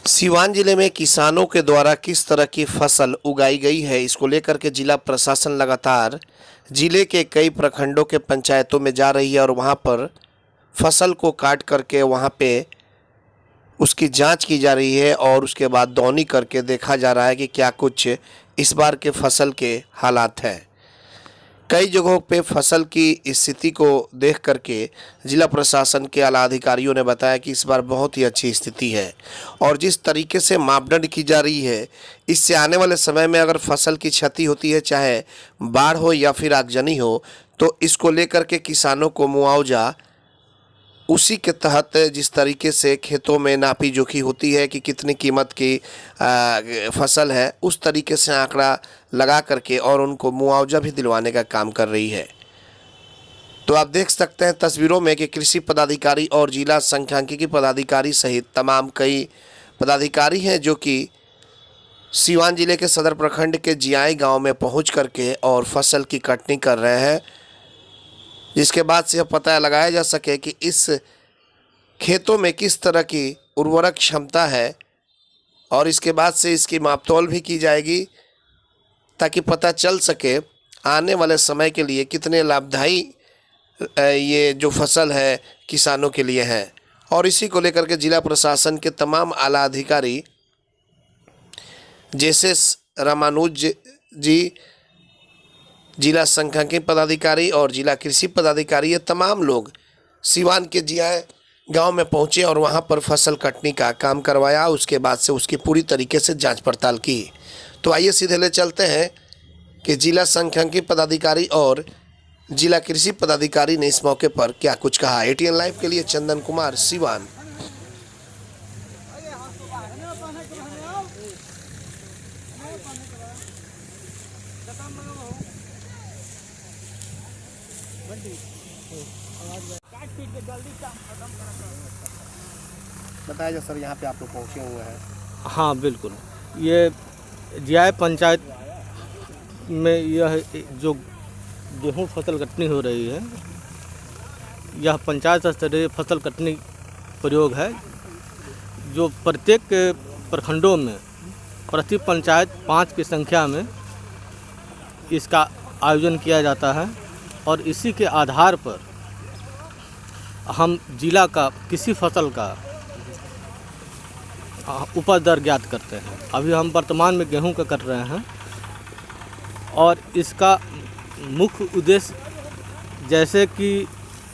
सीवान जिले में किसानों के द्वारा किस तरह की फसल उगाई गई है, इसको लेकर के जिला प्रशासन लगातार जिले के कई प्रखंडों के पंचायतों में जा रही है और वहां पर फसल को काट करके वहां पे उसकी जांच की जा रही है और उसके बाद दौनी करके देखा जा रहा है कि क्या कुछ इस बार के फसल के हालात हैं। कई जगहों पे फसल की स्थिति को देख करके जिला प्रशासन के आला अधिकारियों ने बताया कि इस बार बहुत ही अच्छी स्थिति है और जिस तरीके से मापदंड की जा रही है, इससे आने वाले समय में अगर फसल की क्षति होती है, चाहे बाढ़ हो या फिर आगजनी हो, तो इसको लेकर के किसानों को मुआवजा उसी के तहत जिस तरीके से खेतों में नापी जोखी होती है कि कितनी कीमत की फसल है, उस तरीके से आंकड़ा लगा करके और उनको मुआवजा भी दिलवाने का काम कर रही है। तो आप देख सकते हैं तस्वीरों में कि कृषि पदाधिकारी और जिला सांख्यिकी पदाधिकारी सहित तमाम कई पदाधिकारी हैं जो कि सीवान जिले के सदर प्रखंड के जियाई गांव में पहुंच करके और फसल की कटनी कर रहे हैं, जिसके बाद से यह पता लगाया जा सके कि इस खेतों में किस तरह की उर्वरक क्षमता है और इसके बाद से इसकी मापतौल भी की जाएगी ताकि पता चल सके आने वाले समय के लिए कितने लाभदायी ये जो फसल है किसानों के लिए है। और इसी को लेकर के जिला प्रशासन के तमाम आला अधिकारी जैसे रामानुज जी, जिला सांख्यिकी पदाधिकारी और जिला कृषि पदाधिकारी, ये तमाम लोग सीवान के जिया गांव में पहुंचे और वहां पर फसल कटनी का काम करवाया। उसके बाद से उसकी पूरी तरीके से जांच पड़ताल की। तो आइए सीधे ले चलते हैं कि जिला सांख्यिकी पदाधिकारी और जिला कृषि पदाधिकारी ने इस मौके पर क्या कुछ कहा। एटीएन लाइव के लिए चंदन कुमार, सीवान। बताया जा सर, यहाँ पे आप लोग पहुँचे हुए हैं। हाँ बिल्कुल, ये जिया पंचायत में यह जो गेहूं फसल कटनी हो रही है, यह पंचायत स्तरीय फसल कटनी प्रयोग है जो प्रत्येक प्रखंडों में प्रति पंचायत 5 की संख्या में इसका आयोजन किया जाता है और इसी के आधार पर हम जिला का किसी फसल का उपज दर ज्ञात करते हैं। अभी हम वर्तमान में गेहूं का कर रहे हैं और इसका मुख्य उद्देश्य जैसे कि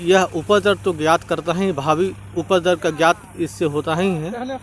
यह उपज दर तो ज्ञात करता ही, भावी उपज दर का ज्ञात इससे होता ही है।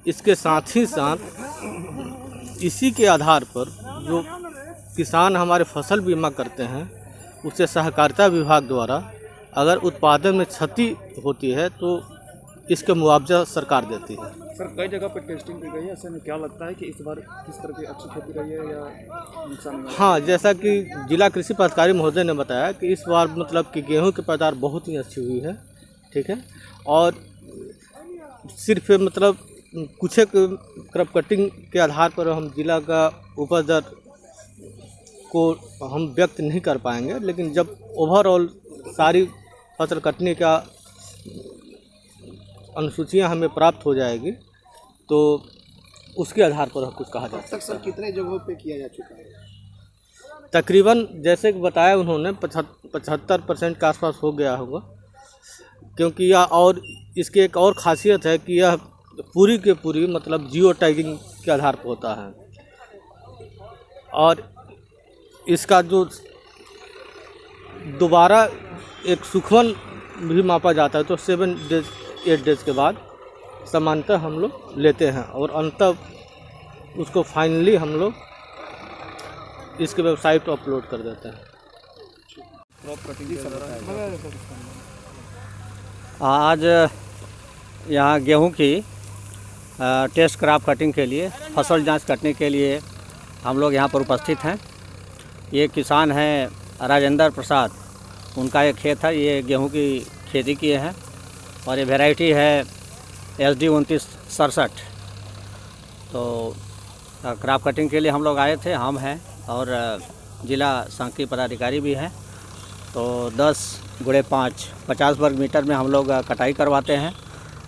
इसके साथ ही साथ इसी के आधार पर जो किसान हमारे फसल बीमा करते हैं, उससे सहकारिता विभाग द्वारा अगर उत्पादन में क्षति होती है तो इसके मुआवजा सरकार देती है। सर, कई जगह पर टेस्टिंग की गई है, ऐसे में क्या लगता है कि इस बार किस तरह की अच्छी खेती रही है या नुकसान हुआ? हाँ, जैसा कि जिला कृषि पदाधिकारी महोदय ने बताया कि इस बार मतलब कि गेहूं की पैदावार बहुत ही अच्छी हुई है, ठीक है। और सिर्फ मतलब कुछ एक क्रॉप कटिंग के आधार पर हम जिला का उपज दर को हम व्यक्त नहीं कर पाएंगे, लेकिन जब ओवरऑल सारी फसल कटने का अनुसूचियां हमें प्राप्त हो जाएगी तो उसके आधार पर कुछ कहा जा सकता है। सर, कितने जगहों पे किया जा चुका है? तकरीबन जैसे कि बताया उन्होंने 75% के आसपास हो गया होगा, क्योंकि यह और इसकी एक और ख़ासियत है कि यह पूरी के पूरी मतलब जियो टैगिंग के आधार पर होता है और इसका जो दोबारा एक सुखवन भी मापा जाता है तो 7 डेज 8 डेज के बाद सामान्यतः हम लोग लेते हैं और अंततः उसको फाइनली हम लोग इसके वेबसाइट पर अपलोड कर देते हैं। आज यहाँ गेहूं की टेस्ट क्रॉप कटिंग के लिए, फसल जांच करने के लिए हम लोग यहाँ पर उपस्थित हैं। ये किसान हैं राजेंद्र प्रसाद, उनका एक खेत है, ये गेहूं की खेती किए हैं और ये वैरायटी है SD 2967। तो क्रॉप कटिंग के लिए हम लोग आए थे, हम हैं और जिला सांख्यिकी पदाधिकारी भी हैं। तो 10 × 5 50 वर्ग मीटर में हम लोग कटाई करवाते हैं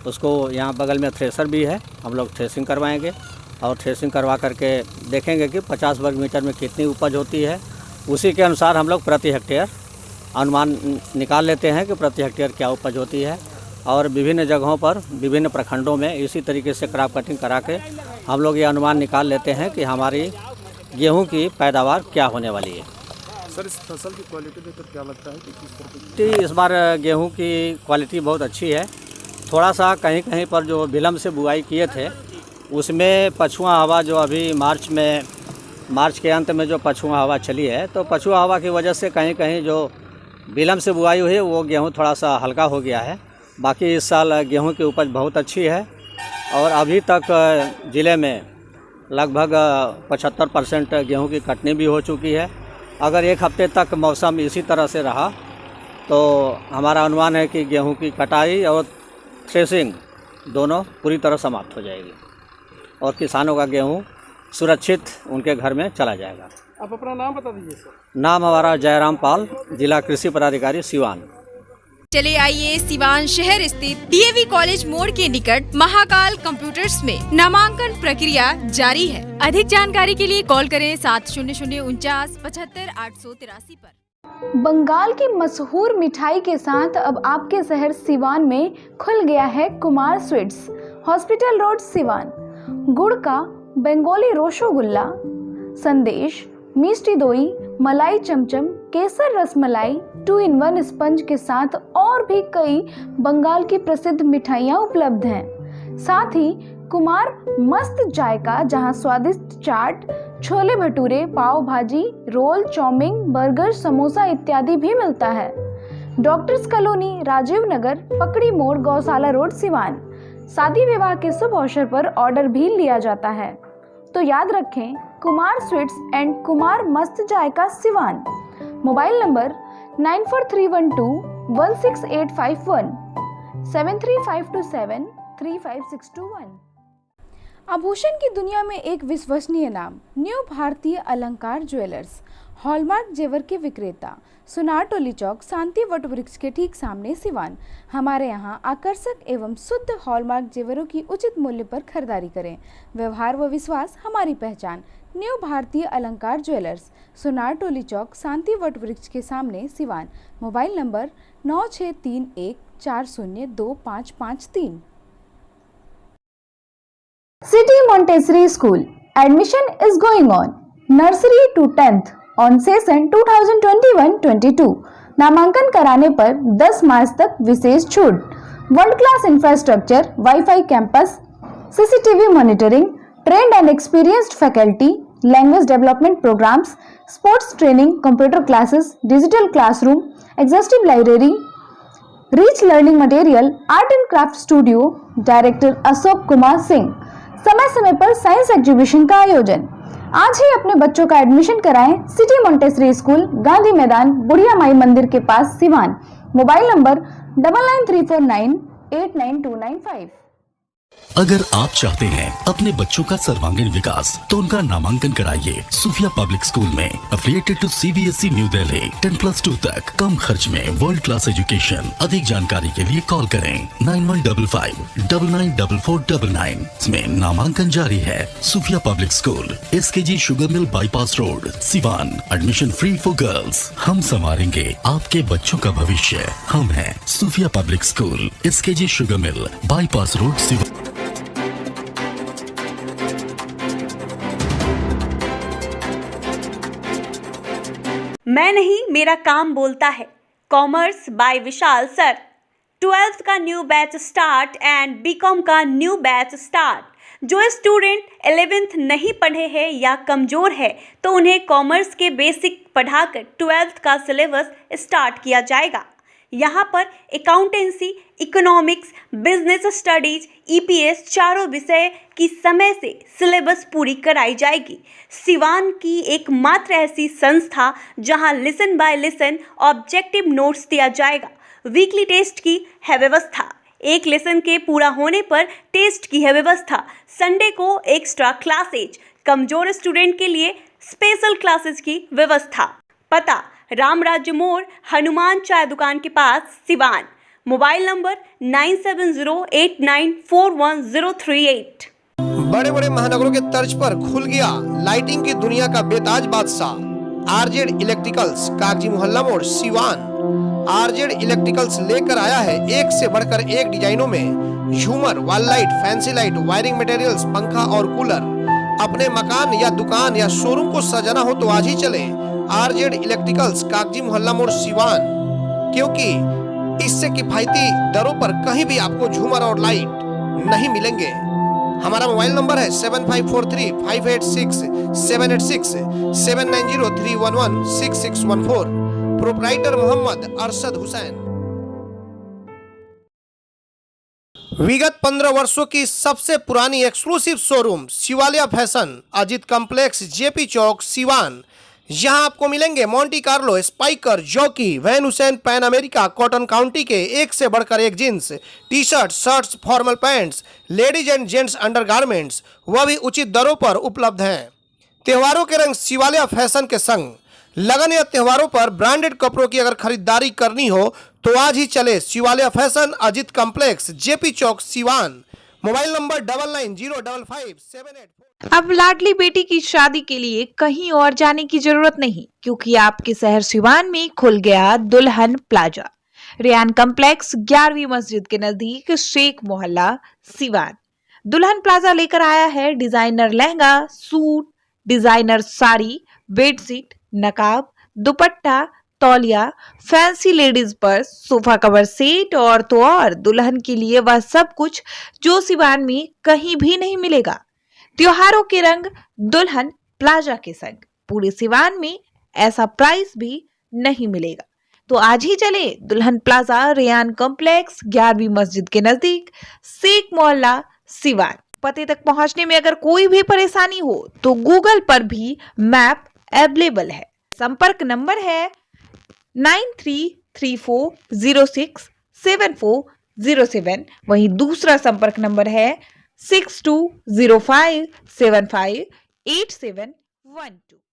उसको यहाँ बगल में थ्रेसर भी है, हम लोग थ्रेसिंग करवाएंगे और थ्रेसिंग करवा करके देखेंगे कि 50 वर्ग मीटर में कितनी उपज होती है। उसी के अनुसार हम लोग प्रति हेक्टेयर अनुमान निकाल लेते हैं कि प्रति हेक्टेयर क्या उपज होती है। और विभिन्न जगहों पर विभिन्न प्रखंडों में इसी तरीके से क्रॉप कटिंग करा के हम लोग ये अनुमान निकाल लेते हैं कि हमारी गेहूं की पैदावार क्या होने वाली है। सर, इस फसल की क्वालिटी देखकर क्या लगता है कि किस तरह की? इस बार गेहूं की क्वालिटी बहुत अच्छी है। थोड़ा सा कहीं कहीं पर जो विलम्ब से बुआई किए थे उसमें पछुआ हवा जो अभी मार्च के अंत में जो पछुआ हवा चली है, तो पछुआ हवा की वजह से कहीं कहीं जो विलम्ब से बुआई हुई है वो गेहूं थोड़ा सा हल्का हो गया है। बाकी इस साल गेहूं की उपज बहुत अच्छी है और अभी तक ज़िले में लगभग 75% गेहूं की कटनी भी हो चुकी है। अगर एक हफ्ते तक मौसम इसी तरह से रहा तो हमारा अनुमान है कि गेहूं की कटाई और थ्रेसिंग दोनों पूरी तरह समाप्त हो जाएगी और किसानों का गेहूं सुरक्षित उनके घर में चला जाएगा। आप अपना नाम बता दीजिए सर। नाम हमारा जयराम पाल, जिला कृषि पदाधिकारी सिवान। चले आइए सिवान शहर स्थित डीएवी कॉलेज मोड़ के निकट महाकाल कंप्यूटर्स में नामांकन प्रक्रिया जारी है। अधिक जानकारी के लिए कॉल करें 7049475883 पर। बंगाल की मशहूर मिठाई के साथ अब आपके शहर सिवान में खुल गया है Kumar sweets, hospital road Siwan. गुड़ का बंगाली रसगुल्ला, संदेश, मिष्टी दोई, मलाई चमचम, केसर रसमलाई, 2-in-1 स्पंज के साथ और भी कई बंगाल की प्रसिद्ध मिठाइयाँ उपलब्ध हैं। साथ ही कुमार मस्त जायका, जहां स्वादिष्ट चाट, छोले भटूरे, पाव भाजी, रोल, चाउमीन, बर्गर, समोसा इत्यादि भी मिलता है। डॉक्टर्स कॉलोनी, राजीव नगर, पकड़ी मोड़, गौशाला रोड, सिवान। शादी विवाह के शुभ अवसर पर ऑर्डर भी लिया जाता है। तो याद रखें, कुमार स्वीट्स एंड कुमार मस्त जायका सिवान। Mobile number 9431216851 7352735621। आभूषण की दुनिया में एक विश्वसनीय नाम, न्यू भारतीय अलंकार ज्वेलर्स, हॉलमार्क जेवर के विक्रेता, सुनार टोली चौक, शांति वट वृक्ष के ठीक सामने, सिवान। हमारे यहाँ आकर्षक एवं शुद्ध हॉलमार्क जेवरों की उचित मूल्य पर खरीदारी करें। व्यवहार व विश्वास हमारी पहचान। न्यू भारतीय अलंकार ज्वेलर्स, सुनार टोली चौक, शांति वट वृक्ष के सामने, Siwan. Mobile number 9631402553। City Montessori School. Admission is going on. Nursery to 10th on session 2021-22. नामांकन कराने पर 10 मार्च तक विशेष छूट। World class infrastructure, wifi campus, CCTV monitoring, trained and experienced faculty, language development programmes, sports training, computer classes, digital classroom, exhaustive library, rich learning material, art and craft studio. Director Ashok Kumar Singh. समय समय पर science exhibition का आयोजन। आज ही अपने बच्चों का admission कराएं सिटी मोंटेसरी स्कूल, गांधी मैदान, बुढ़िया माई मंदिर के पास, सिवान। Mobile number 9934989295। अगर आप चाहते हैं अपने बच्चों का सर्वांगीण विकास तो उनका नामांकन कराइए सूफिया पब्लिक स्कूल में, affiliated to CBSE new Delhi. 10+2 तक कम खर्च में वर्ल्ड क्लास एजुकेशन। अधिक जानकारी के लिए कॉल करें 9155994499। इसमें नामांकन जारी है। Sufia public school, SKG sugar mill bypass road, Siwan. Admission free for girls. हम संवारेंगे आपके बच्चों का भविष्य। हम हैं Sufia public school, SKG sugar mill bypass road, Siwan. मैं नहीं, मेरा काम बोलता है। Commerce by Vishal sir. 12th का new batch start and BCom का न्यू बैच स्टार्ट। जो स्टूडेंट 11th नहीं पढ़े हैं या कमज़ोर है तो उन्हें कॉमर्स के बेसिक पढ़ाकर 12th का सिलेबस स्टार्ट किया जाएगा। यहाँ पर accountancy, economics, business studies, EPS चारों विषय की समय से सिलेबस पूरी कराई जाएगी। सिवान की एकमात्र ऐसी संस्था जहाँ lesson by lesson objective notes दिया जाएगा। वीकली टेस्ट की है व्यवस्था। एक लेसन के पूरा होने पर टेस्ट की है व्यवस्था। संडे को एक्स्ट्रा क्लासेज, कमजोर स्टूडेंट के लिए स्पेशल क्लासेस की व्यवस्था। पता राम राज्य मोड़, हनुमान चाय दुकान के पास, सिवान। Mobile number 9708941038। बड़े बड़े महानगरों के तर्ज पर खुल गया लाइटिंग की दुनिया का बेताज बादशाह आरजेड इलेक्ट्रिकल्स, कागजी मोहल्ला मोड़, सिवान। आरजेड इलेक्ट्रिकल्स लेकर आया है एक से बढ़कर एक डिजाइनों में झूमर, wall light, fancy light, wiring materials, पंखा और कूलर। अपने मकान या दुकान या शोरूम को सजाना हो तो आज ही चले आरजेड इलेक्ट्रिकल्स, कागजी मोहल्ला मोड़, सिवान, क्योंकि इससे किफायती दरों पर कहीं भी आपको झूमर और लाइट नहीं मिलेंगे। हमारा मोबाइल नंबर है 7543586786, 7903116614। प्रोप्राइटर मोहम्मद अरशद हुसैन। विगत 15 वर्षों की सबसे पुरानी exclusive showroom Shivaliya fashion, Ajit complex, JP Chowk, Siwan. यहाँ आपको मिलेंगे Monte Carlo, Spykar, Jockey, Van Heusen, Pan America, Cotton County के एक से बढ़कर एक jeans, T shirt, shirts, formal pants, ladies and gents undergarments, वह भी उचित दरों पर उपलब्ध हैं। त्योहारों के रंग शिवालिया फैशन के संग। लगन या त्योहारों पर ब्रांडेड कपड़ों की अगर खरीदारी करनी हो तो आज ही चले Shivaliya fashion, Ajit complex, JP Chowk, Siwan. Mobile number 99055784। अब लाडली बेटी की शादी के लिए कहीं और जाने की जरूरत नहीं, क्योंकि आपके शहर सिवान में खुल गया दुल्हन प्लाजा। रेयान कॉम्प्लेक्स, 11वीं मस्जिद के नजदीक, शेख मोहल्ला, सिवान। दुल्हन प्लाजा लेकर आया है designer lehenga, suit, designer sari, bedsheet, नकाब, दुपट्टा, तौलिया, fancy ladies purse, sofa cover set और तो और दुल्हन के लिए वह सब कुछ जो सिवान में कहीं भी नहीं मिलेगा। त्योहारों के रंग दुल्हन प्लाजा के संग। पूरे सिवान में ऐसा प्राइस भी नहीं मिलेगा। तो आज ही चले दुल्हन प्लाजा, रेयान कॉम्प्लेक्स, 11वीं मस्जिद के नजदीक, शेख मोहल्ला, सिवान। पते तक पहुंचने में अगर कोई भी परेशानी हो तो गूगल पर भी मैप अवेलेबल है। संपर्क नंबर है 9334067407। वहीं दूसरा संपर्क नंबर है 6205758712।